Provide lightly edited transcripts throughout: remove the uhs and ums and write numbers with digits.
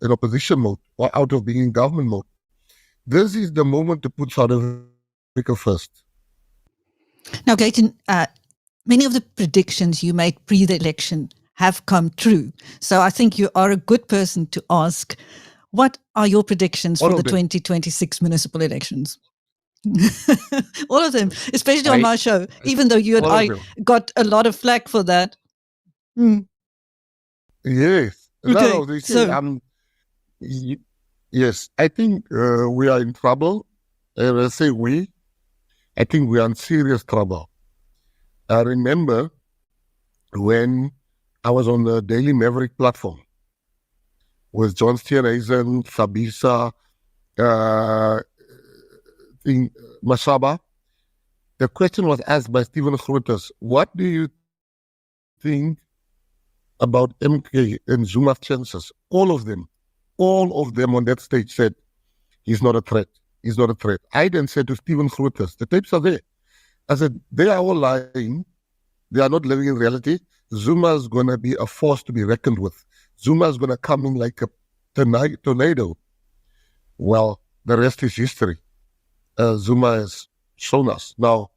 in opposition mode or out of being in government mode. This is the moment to put South Africa first. Now, Gayton, many of the predictions you made pre the election have come true. So I think you are a good person to ask, what are your predictions for the 2026 municipal elections? All of them, especially on my show, even though you and I got a lot of flack for that. Yes. Okay. Yes, I think we are in trouble. I say I think we are in serious trouble. I remember when I was on the Daily Maverick platform with John Steenhuisen, Sabisa, Mashaba. The question was asked by Stephen Grootes, what do you think about MK and Zuma's chances? All of them on that stage said, he's not a threat. He's not a threat. I then said to Stephen Grootes, the tapes are there. I said, they are all lying. They are not living in reality. Zuma is going to be a force to be reckoned with. Zuma is going to come in like a tornado. Well, the rest is history. Zuma has shown us. Now,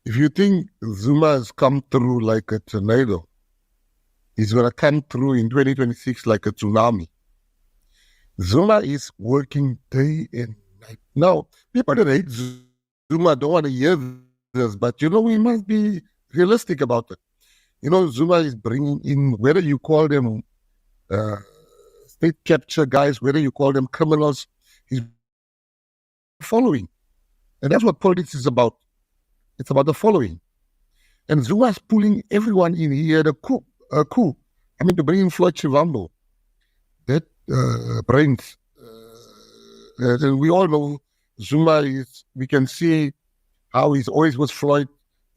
if you think Zuma has come through like a tornado, he's going to come through in 2026 like a tsunami. Zuma is working day and night. Now, people that hate Zuma don't want to hear this, but we must be realistic about it. Zuma is bringing in, whether you call them state capture guys, whether you call them criminals, he's following. And that's what politics is about. It's about the following. And Zuma is pulling everyone in here, the coup. To bring in Floyd Shivambu. That brains. We all know Zuma we can see how he's always with Floyd.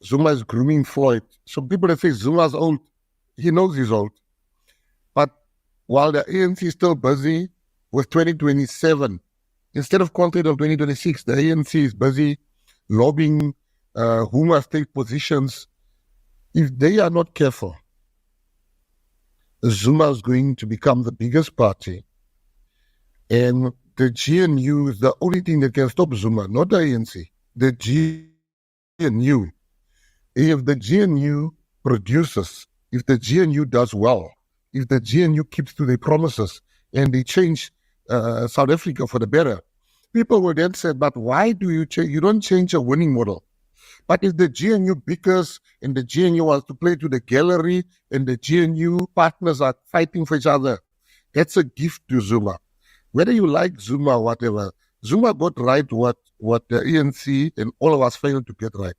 Zuma is grooming Floyd. So people that say Zuma's old, he knows he's old. But while the ANC is still busy with 2027, instead of concentrating on 2026, the ANC is busy lobbying who must take positions. If they are not careful, Zuma is going to become the biggest party. And the GNU is the only thing that can stop Zuma, not the ANC. The GNU. If the GNU produces, if the GNU does well, if the GNU keeps to their promises and they change South Africa for the better, people will then say, but why do you change? You don't change a winning model. But if the GNU bickers and the GNU wants to play to the gallery and the GNU partners are fighting for each other, that's a gift to Zuma. Whether you like Zuma or whatever, Zuma got right what the ANC and all of us failed to get right.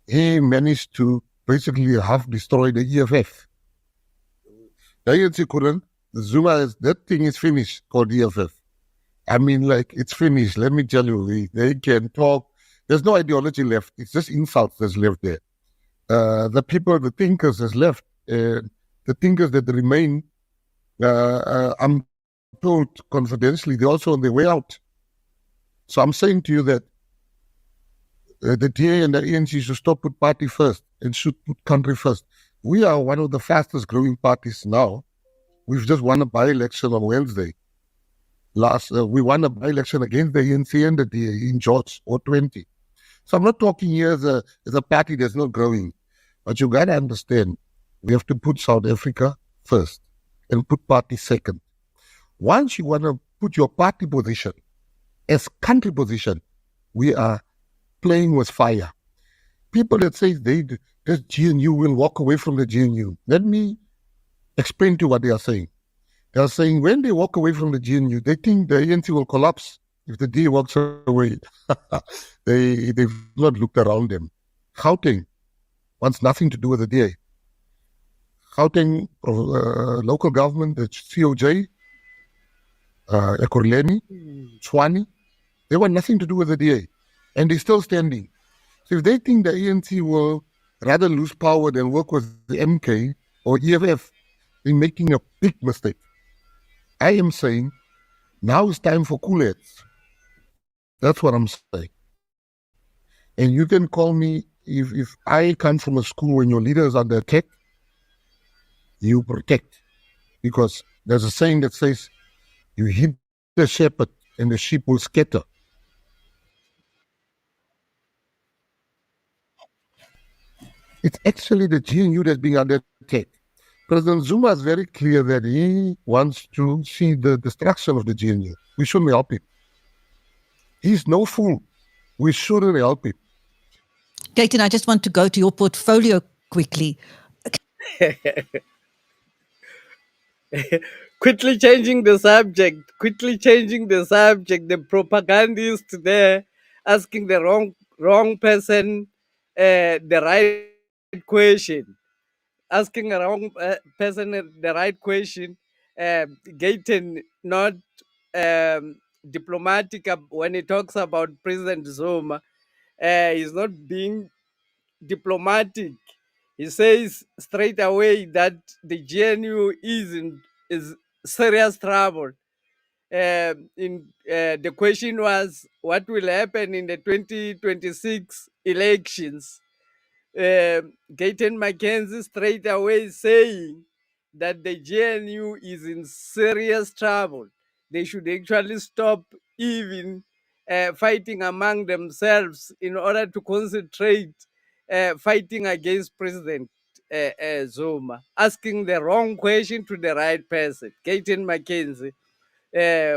He managed to basically half destroy the EFF. The ANC couldn't. That thing is finished, called EFF. It's finished. Let me tell you, they can talk. There's no ideology left. It's just insults that's left there. The people, the thinkers that's left, the thinkers that remain, I'm told confidentially, they're also on their way out. So I'm saying to you that the DA and the ANC should stop put party first and should put country first. We are one of the fastest growing parties now. We've just won a by-election on Wednesday. We won a by-election against the ANC and the DA in George, or 20. So I'm not talking here as a party that's not growing. But you got to understand, we have to put South Africa first and put party second. Once you want to put your party position as country position, we are playing with fire. People that say the GNU will walk away from the GNU. Let me explain to you what they are saying. They are saying when they walk away from the GNU, they think the ANC will collapse if the DA walks away. They've not looked around them. Gauteng wants nothing to do with the DA. Gauteng local government, the COJ, Ekurhuleni, Tshwane, they want nothing to do with the DA. And they're still standing. So if they think the ANC will rather lose power than work with the MK or EFF, they're making a big mistake. I am saying now it's time for cool heads. That's what I'm saying. And you can call me, if I come from a school when your leader is under attack, you protect. Because there's a saying that says, You hit the shepherd and the sheep will scatter. It's actually the GNU that's being under attack. President Zuma is very clear that he wants to see the destruction of the GNU. We shouldn't help him. He's no fool. We shouldn't help him. Gayton, I just want to go to your portfolio quickly. Quickly changing the subject. The propagandist there asking the wrong person the right question. Asking a wrong person the right question. Gayton not diplomatic when he talks about President Zuma. He's not being diplomatic. He says straight away that the GNU is serious trouble. The question was what will happen in the 2026 elections. Gayton McKenzie straight away saying that the GNU is in serious trouble. They should actually stop even fighting among themselves in order to concentrate fighting against President Zuma. Asking the wrong question to the right person. Gayton McKenzie.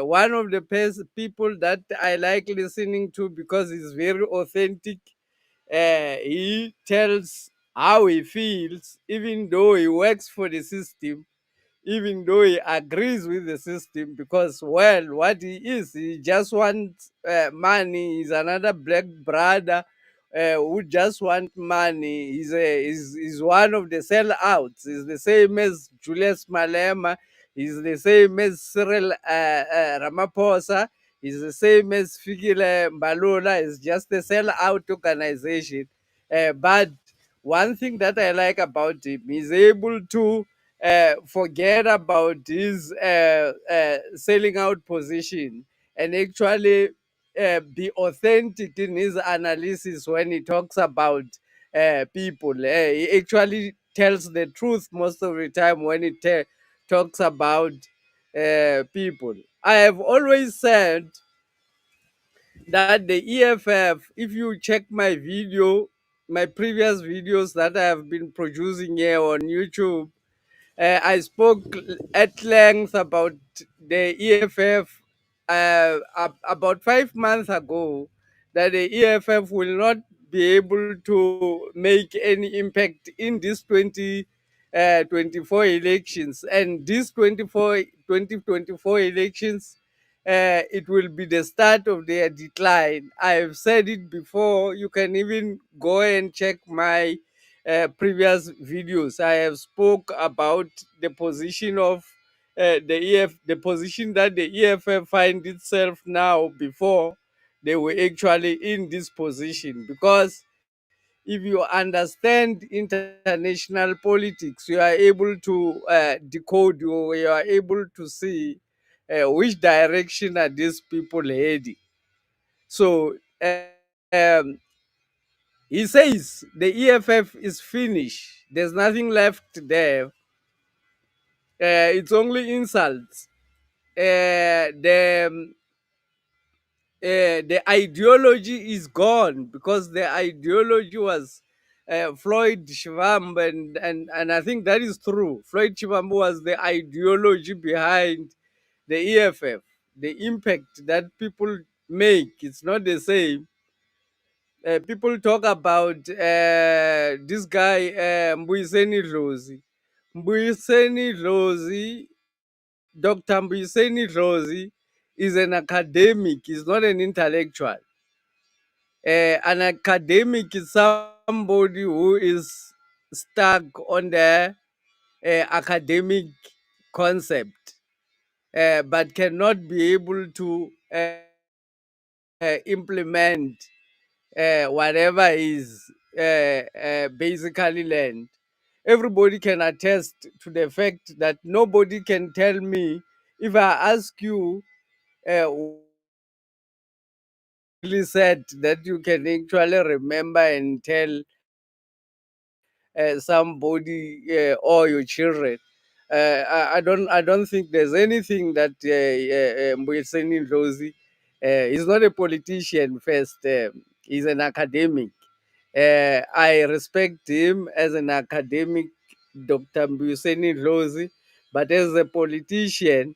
One of the people that I like listening to because he's very authentic. He tells how he feels, even though he works for the system, even though he agrees with the system, because, well, what he just wants money. He's another black brother who just want money. He's one of the sellouts. He's the same as Julius Malema. He's the same as Cyril Ramaphosa. He's the same as Fikile Mbalula. It's just a sellout organization. But one thing that I like about him, he's able to forget about his selling out position and actually be authentic in his analysis when he talks about people. He actually tells the truth most of the time when he talks about people. I have always said that the EFF, if you check my previous videos that I have been producing here on YouTube, I spoke at length about the EFF about 5 months ago, that the EFF will not be able to make any impact in this 2024 elections. And these 2024 elections, it will be the start of their decline. I've said it before. You can even go and check my previous videos. I have spoke about the position of the position that the EFF find itself now before they were actually in this position. Because if you understand international politics, you are able to decode, you are able to see which direction are these people heading. So he says the EFF is finished. There's nothing left there. It's only insults. The ideology is gone, because the ideology was Floyd Shivambu, and I think that is true. Floyd Shivambu was the ideology behind the EFF. The impact that people make, it's not the same. People talk about this guy, Mbuyiseni Dlozi. Dr. Mbuyiseni Dlozi is an academic, he's not an intellectual. An academic is somebody who is stuck on the academic concept, but cannot be able to implement whatever is basically learned. Everybody can attest to the fact that nobody can tell me, if I ask you what is really said, that you can actually remember and tell somebody or your children. I don't think there's anything that Mbuyiseni Ndlozi. He's not a politician first. He's an academic. I respect him as an academic, Dr. Mbuyiseni Ndlozi, but as a politician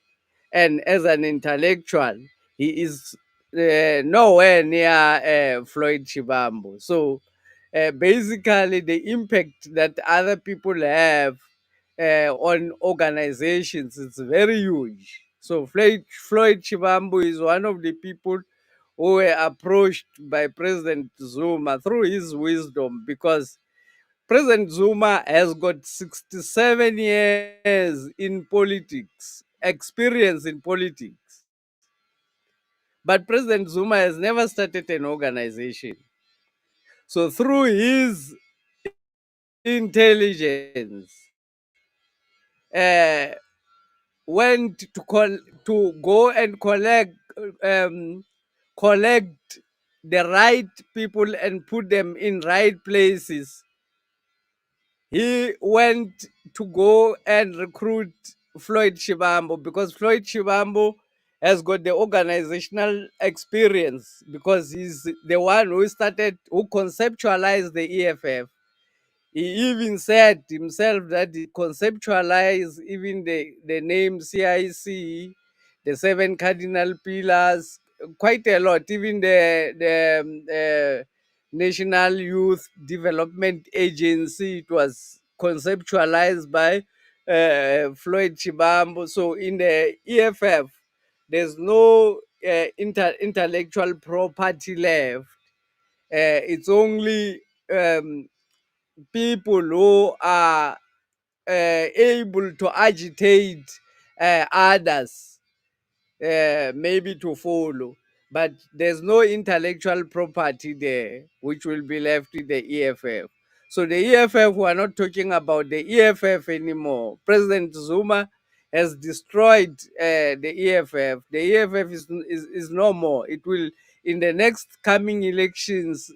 and as an intellectual, he is nowhere near Floyd Shivambu. So basically, the impact that other people have on organizations is very huge. So Floyd Shivambu is one of the people who were approached by President Zuma through his wisdom, because President Zuma has got 67 years in politics, experience in politics. But President Zuma has never started an organization. So through his intelligence, uh, went to go and collect the right people and put them in right places. He went to go and recruit Floyd Shivambu, because Floyd Shivambu has got the organizational experience, because he's the one who conceptualized the EFF. He even said himself that he conceptualized even the name CIC, the seven cardinal pillars, quite a lot. Even the National Youth Development Agency, it was conceptualized by Floyd Chibambo. So in the EFF, there's no intellectual property left. It's only people who are able to agitate others, maybe to follow. But there's no intellectual property there, which will be left with the EFF. So the EFF, we're not talking about the EFF anymore. President Zuma has destroyed the EFF. The EFF is no more. It will, in the next coming elections,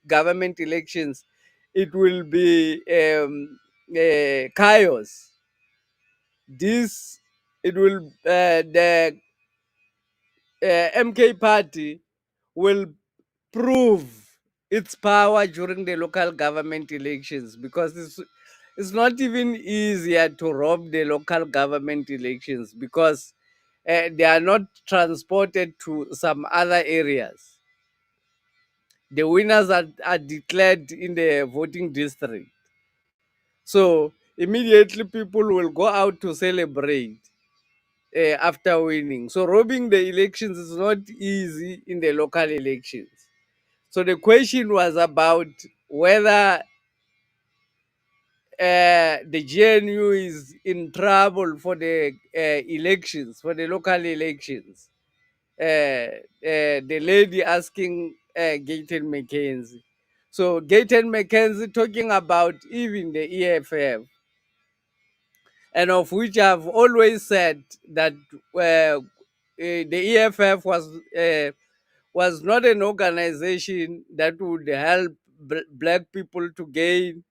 government elections, it will be chaos. This, it will, the MK party will prove its power during the local government elections, because it's not even easier to rob the local government elections, because they are not transported to some other areas. The winners are declared in the voting district. So immediately people will go out to celebrate after winning. So robbing the elections is not easy in the local elections. So the question was about whether the GNU is in trouble for the elections, for the local elections. The lady asking Gayton McKenzie. So Gayton McKenzie talking about even the EFF, and of which I've always said that the EFF was not an organization that would help black people to gain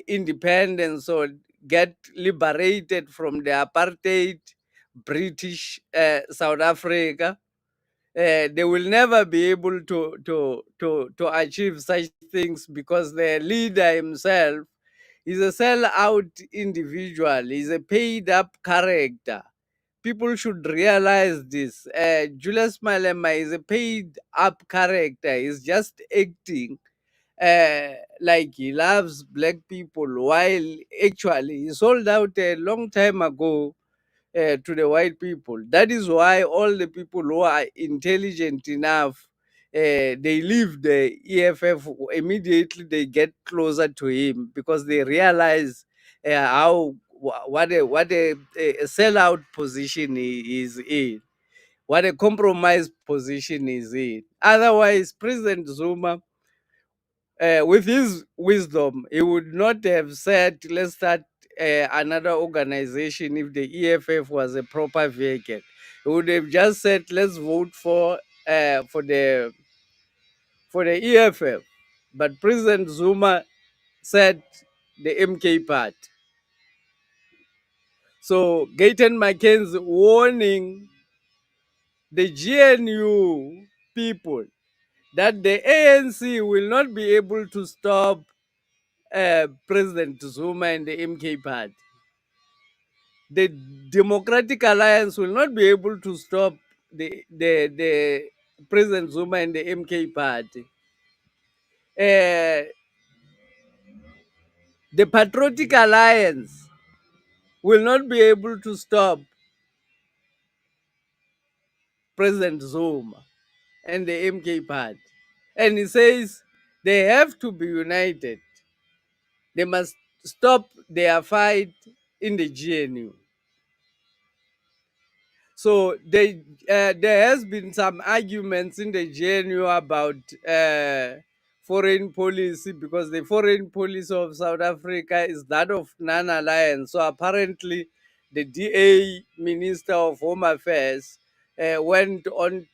independence or get liberated from the apartheid British South Africa. They will never be able to achieve such things, because the leader himself is a sell-out individual. He's a paid-up character. People should realize this. Julius Malema is a paid-up character. He's just acting like he loves black people, while actually he sold out a long time ago to the white people. That is why all the people who are intelligent enough, they leave the EFF immediately. They get closer to him, because they realize how what a sellout position he is in, what a compromised position is in. Otherwise, President Zuma, with his wisdom, he would not have said, let's start another organization if the EFF was a proper vehicle. He would have just said, let's vote for the EFF. But President Zuma said the MK part. So Gayton McKenzie warning the GNU people that the ANC will not be able to stop President Zuma and the MK party. The Democratic Alliance will not be able to stop the President Zuma and the MK party. The Patriotic Alliance will not be able to stop President Zuma and the MK party. And he says they have to be united. They must stop their fight in the GNU. So there has been some arguments in the GNU about foreign policy, because the foreign policy of South Africa is that of non-alliance. So apparently, the DA Minister of Home Affairs went on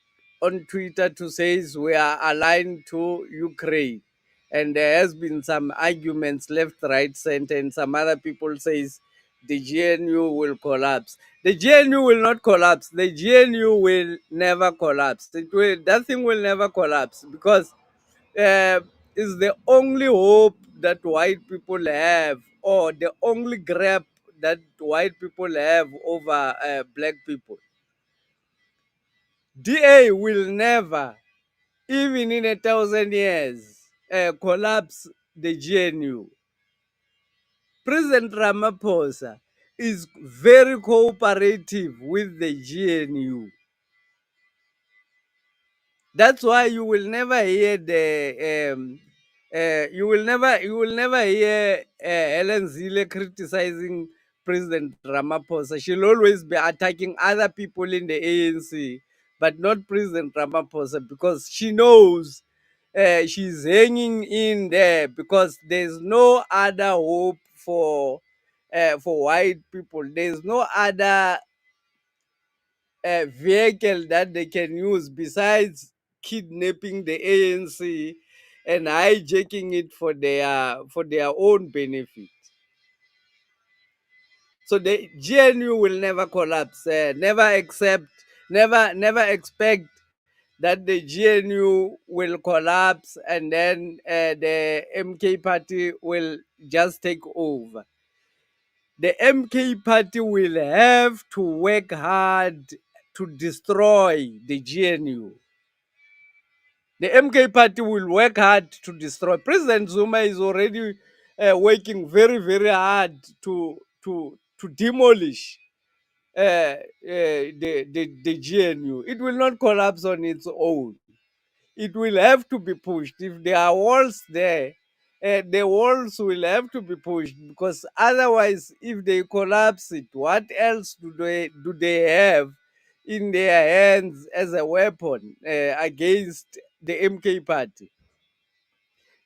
Twitter to say we are aligned to Ukraine, and there has been some arguments left, right, center, and some other people says the GNU will collapse. The GNU will not collapse. The GNU will never collapse. That thing will never collapse, because it's the only hope that white people have, or the only grab that white people have over black people. DA will never, even in 1,000 years, collapse the GNU. President Ramaphosa is very cooperative with the GNU. That's why you will never hear you will never hear Helen Zille criticizing President Ramaphosa. She'll always be attacking other people in the ANC, but not President Ramaphosa, because she knows she's hanging in there, because there's no other hope for white people. There's no other vehicle that they can use besides kidnapping the ANC and hijacking it for their own benefit. So the GNU will never collapse. Never expect that the GNU will collapse and then the MK party will just take over. The MK party will have to work hard to destroy the GNU. The MK party will work hard to destroy. President Zuma is already working very, very hard to demolish the GNU. It will not collapse on its own. It will have to be pushed. If there are walls there, the walls will have to be pushed, because otherwise, if they collapse it, what else do they have in their hands as a weapon against the MK party?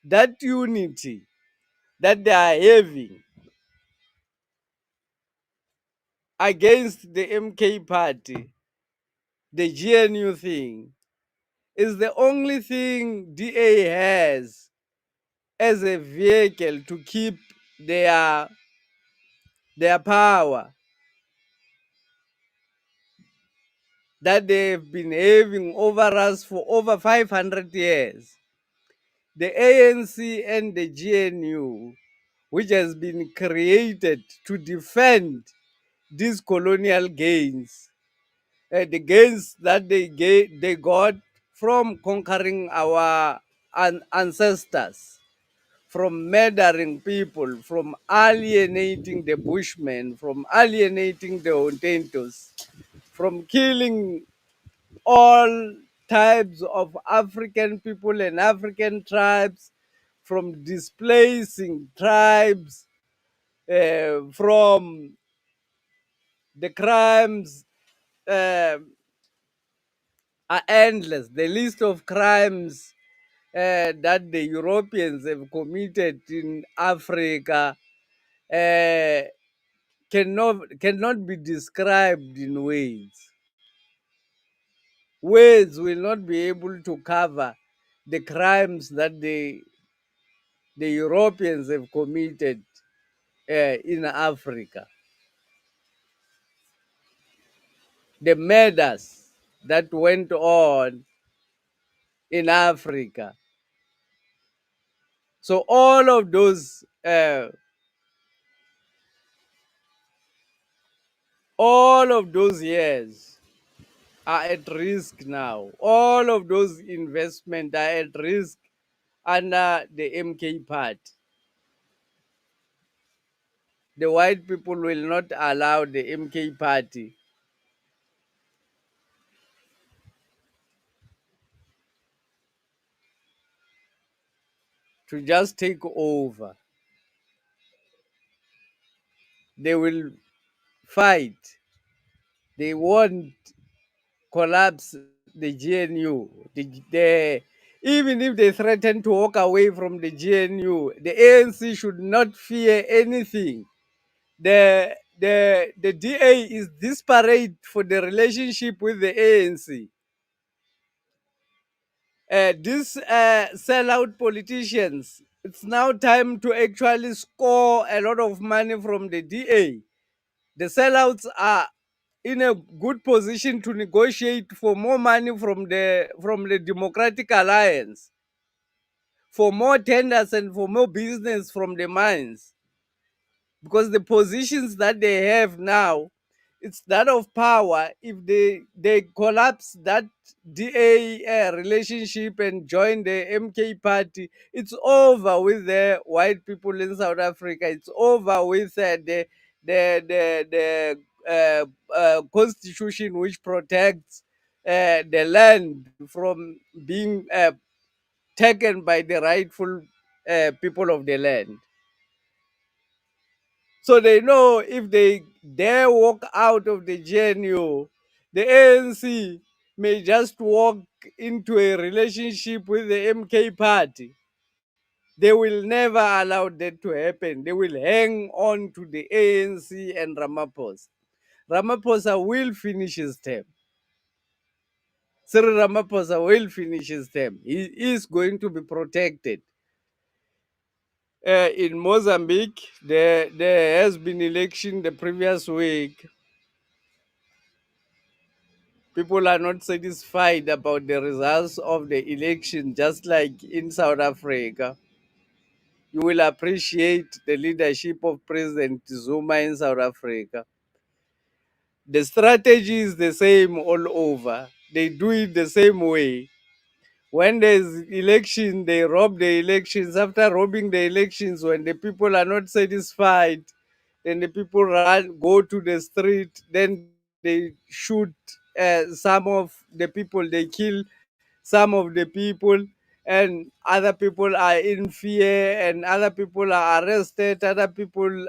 That unity that they are having against the MK party, the GNU thing, is the only thing DA has as a vehicle to keep their power that they've been having over us for over 500 years. The ANC and the GNU, which has been created to defend these colonial gains, the gains that they got from conquering our ancestors, from murdering people, from alienating the Bushmen, from alienating the Hontentos, from killing all types of African people and African tribes, from displacing tribes, from the crimes uh, are endless. The list of crimes that the Europeans have committed in Africa uh, cannot be described in words. Words will not be able to cover the crimes that the Europeans have committed in Africa. the murders that went on in Africa. So all of those years are at risk now. All of those investments are at risk under the MK party. The white people will not allow the MK party to just take over. They will fight. They won't collapse the GNU. Even if they threaten to walk away from the GNU, the ANC should not fear anything. The DA is desperate for the relationship with the ANC. These sellout politicians, it's now time to actually score a lot of money from the DA. The sellouts are in a good position to negotiate for more money from the Democratic Alliance, for more tenders and for more business from the mines, because the positions that they have now, it's that of power. If they collapse that DA relationship and join the MK party, it's over with the white people in South Africa. It's over with the constitution which protects the land from being taken by the rightful people of the land. So they know if they dare walk out of the GNU, the ANC may just walk into a relationship with the MK party. They will never allow that to happen. They will hang on to the ANC and Ramaphosa. Ramaphosa will finish his term. Cyril Ramaphosa will finish his term. He is going to be protected. In Mozambique, there has been election the previous week. People are not satisfied about the results of the election, just like in South Africa. You will appreciate the leadership of President Zuma in South Africa. The strategy is the same all over. They do it the same way. When there's election, they rob the elections. After robbing the elections, when the people are not satisfied, then the people go to the street. Then they shoot some of the people. They kill some of the people, and other people are in fear, and other people are arrested. Other people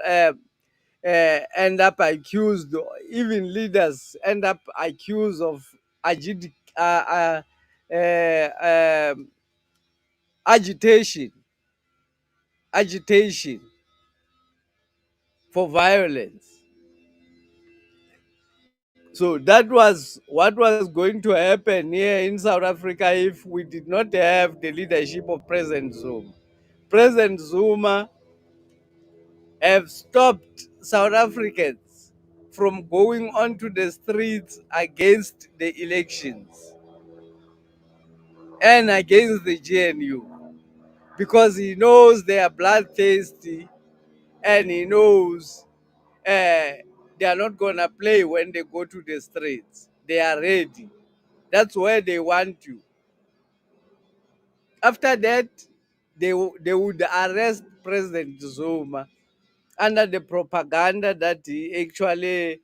end up accused. Even leaders end up accused of agid- uh, uh, uh, um, agitation, agitation for violence. So that was what was going to happen here in South Africa if we did not have the leadership of President Zuma. President Zuma have stopped South Africans from going onto the streets against the elections and against the GNU, because he knows they are bloodthirsty, and he knows they are not going to play when they go to the streets. They are ready. That's where they want you. After that, they would arrest President Zuma under the propaganda that he actually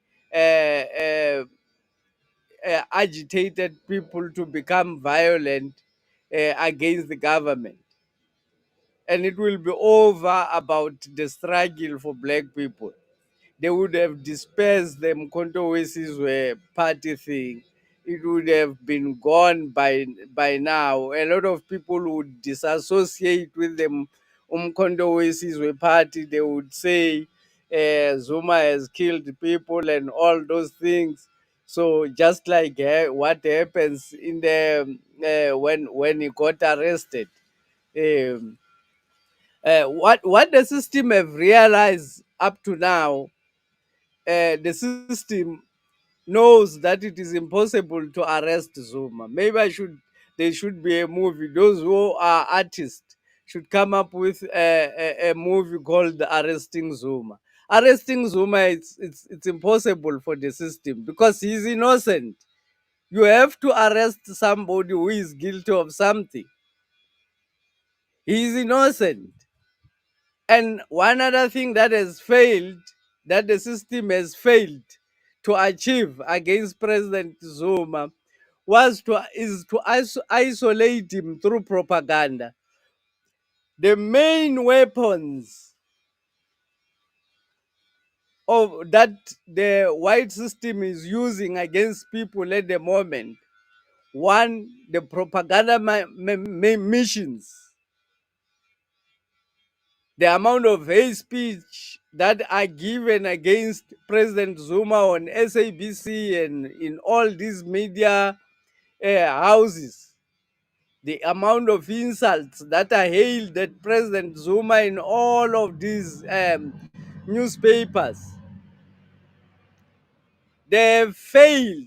agitated people to become violent against the government. And it will be over about the struggle for black people. They would have dispersed them. Controversies were party thing. It would have been gone by now. A lot of people would disassociate with them. Controversies were party. They would say Zuma has killed people and all those things. So just like what happens in the when he got arrested. Um, what the system have realized up to now, the system knows that it is impossible to arrest Zuma. Maybe there should be a movie. Those who are artists should come up with a movie called Arresting Zuma. Arresting Zuma, it's impossible for the system because he's innocent. You have to arrest somebody who is guilty of something. He is innocent. And one other thing that has failed, that the system has failed to achieve against President Zuma, is to isolate him through propaganda. The main weapons of that the white system is using against people at the moment, one, the propaganda missions. The amount of hate speech that are given against President Zuma on SABC and in all these media houses, the amount of insults that are hailed at President Zuma in all of these newspapers, they have failed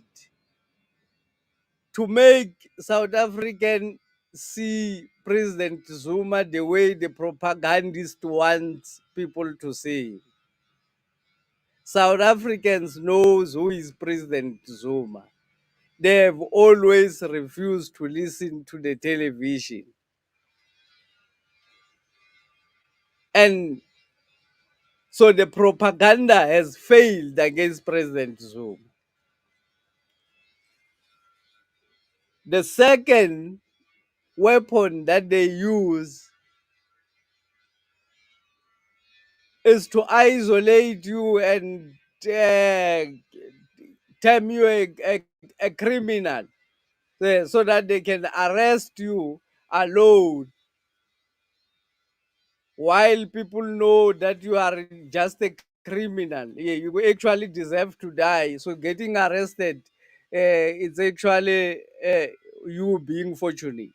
to make South African see President Zuma the way the propagandist wants people to see. South Africans knows who is President Zuma. They have always refused to listen to the television. And so the propaganda has failed against President Zuma. The second weapon that they use is to isolate you and term you a criminal so that they can arrest you alone while people know that you are just a criminal. Yeah, you actually deserve to die. So getting arrested, it's actually you being fortunate.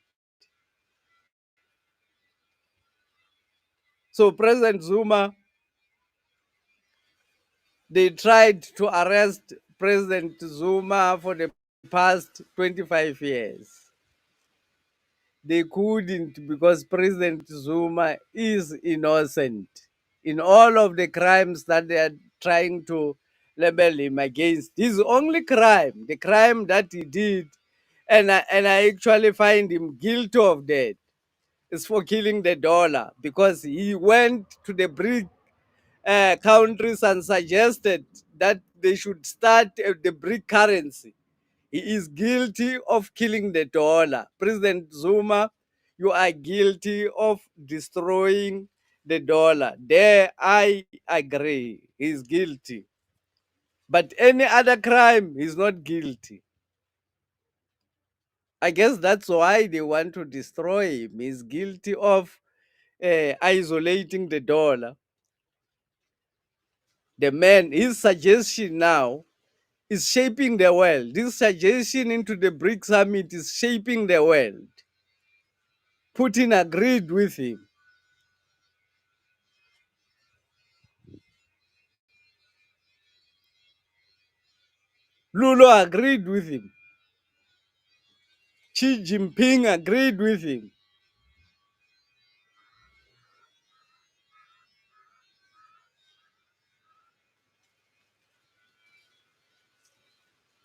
So President Zuma, they tried to arrest President Zuma for the past 25 years. They couldn't because President Zuma is innocent in all of the crimes that they are trying to label him against. His only crime, the crime that he did, and I actually find him guilty of that, is for killing the dollar because he went to the BRIC countries and suggested that they should start the BRIC currency. He is guilty of killing the dollar. President Zuma, you are guilty of destroying the dollar. There, I agree. He's guilty. But any other crime, he's not guilty. I guess that's why they want to destroy him. He's guilty of isolating the dollar. The man, his suggestion now is shaping the world. This suggestion into the BRIC summit is shaping the world. Putin agreed with him. Lula agreed with him. Xi Jinping agreed with him.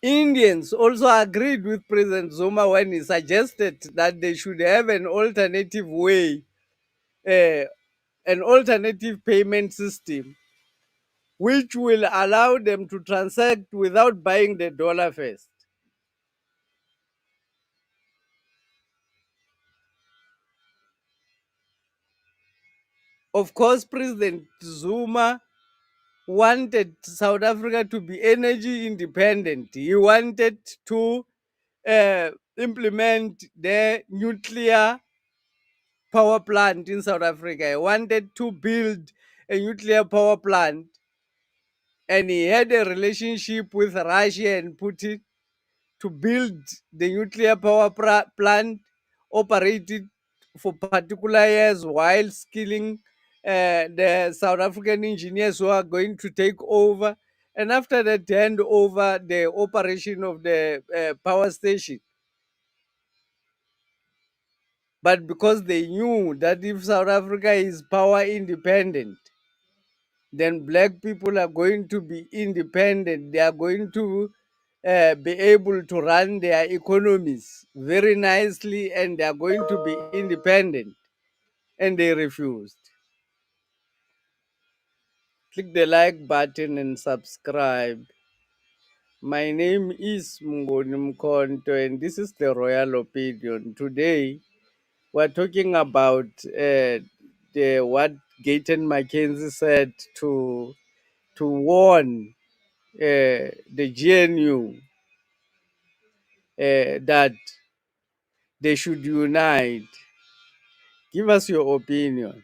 Indians also agreed with President Zuma when he suggested that they should have an alternative way, an alternative payment system, which will allow them to transact without buying the dollar first. Of course, President Zuma wanted South Africa to be energy independent. He wanted to implement the nuclear power plant in South Africa. He wanted to build a nuclear power plant, and he had a relationship with Russia and Putin to build the nuclear power plant, operate it for particular years while skilling the South African engineers who are going to take over and after that hand over the operation of the power station. But because they knew that if South Africa is power independent, then black people are going to be independent. They are going to be able to run their economies very nicely, and they are going to be independent. And they refused. Click the like button and subscribe. My name is Mngoni Mkonto, and this is the Royal Opinion. Today, we're talking about what Gayton McKenzie said to warn the GNU that they should unite. Give us your opinion.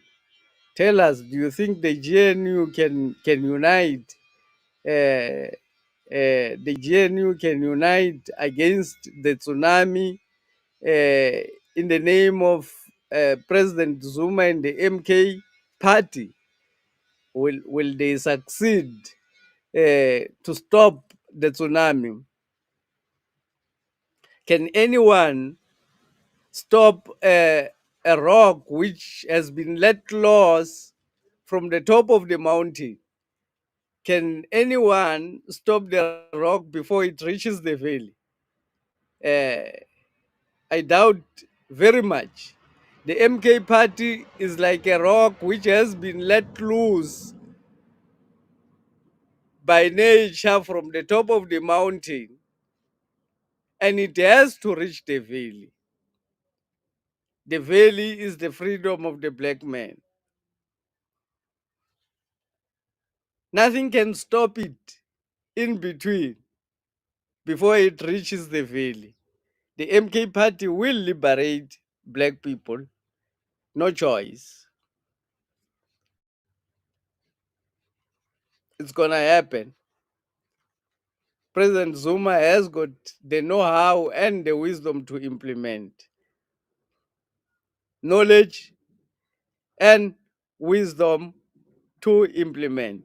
Tell us, do you think the GNU can unite? The GNU can unite against the tsunami in the name of President Zuma and the MK party? Will they succeed to stop the tsunami? Can anyone stop a rock which has been let loose from the top of the mountain? Can anyone stop the rock before it reaches the valley? I doubt very much. The MK party is like a rock which has been let loose by nature from the top of the mountain, and it has to reach the valley. The valley is the freedom of the black man. Nothing can stop it in between before it reaches the valley. The MK party will liberate black people. No choice. It's going to happen. President Zuma has got the know-how and the wisdom to implement. Knowledge and wisdom to implement.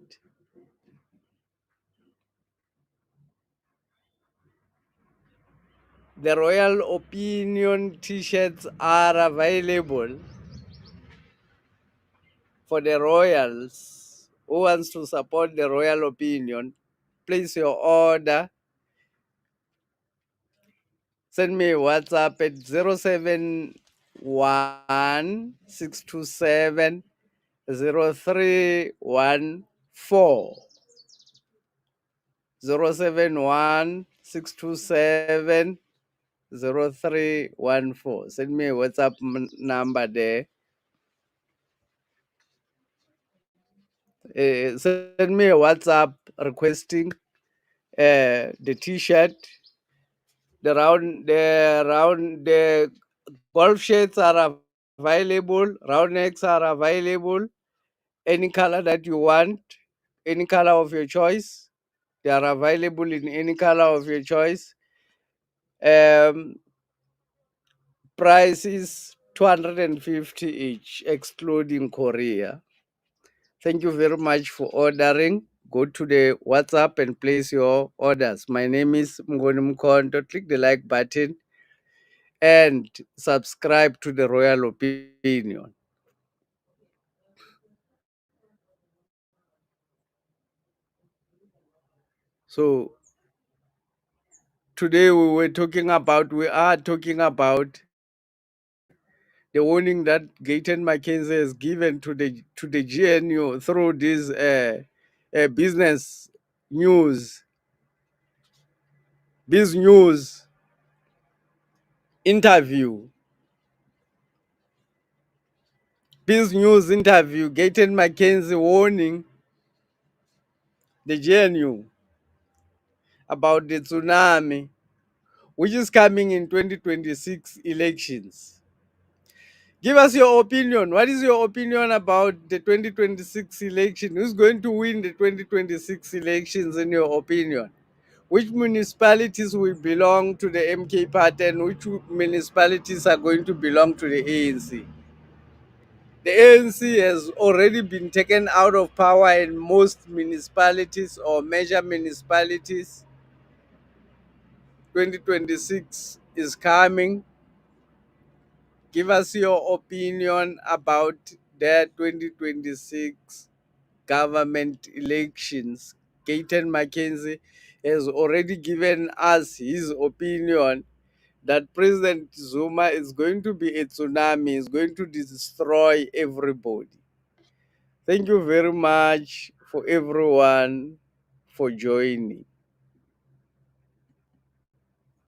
The Royal Opinion t-shirts are available for the royals who wants to support the Royal Opinion. Place your order. Send me a WhatsApp at 071 0314. 071 Send me a WhatsApp number there. Send me a WhatsApp requesting the t-shirt. The golf shirts are available, round necks are available, any color that you want, any color of your choice. They are available in any color of your choice. Price is 250 each, excluding Korea. Thank you very much for ordering. Go to the WhatsApp and place your orders. My name is Mngoni Mkonto. Click the like button and subscribe to the Royal Opinion. So today we are talking about the warning that Gayton McKenzie has given to the GNU through this business news interview. Biz News interview, Gayton McKenzie warning the GNU about the tsunami, which is coming in 2026 elections. Give us your opinion. What is your opinion about the 2026 election? Who's going to win the 2026 elections in your opinion? Which municipalities will belong to the MK party and which municipalities are going to belong to the ANC? The ANC has already been taken out of power in most municipalities or major municipalities. 2026 is coming. Give us your opinion about the 2026 government elections. Gayton McKenzie has already given us his opinion that President Zuma is going to be a tsunami, is going to destroy everybody. Thank you very much for everyone for joining.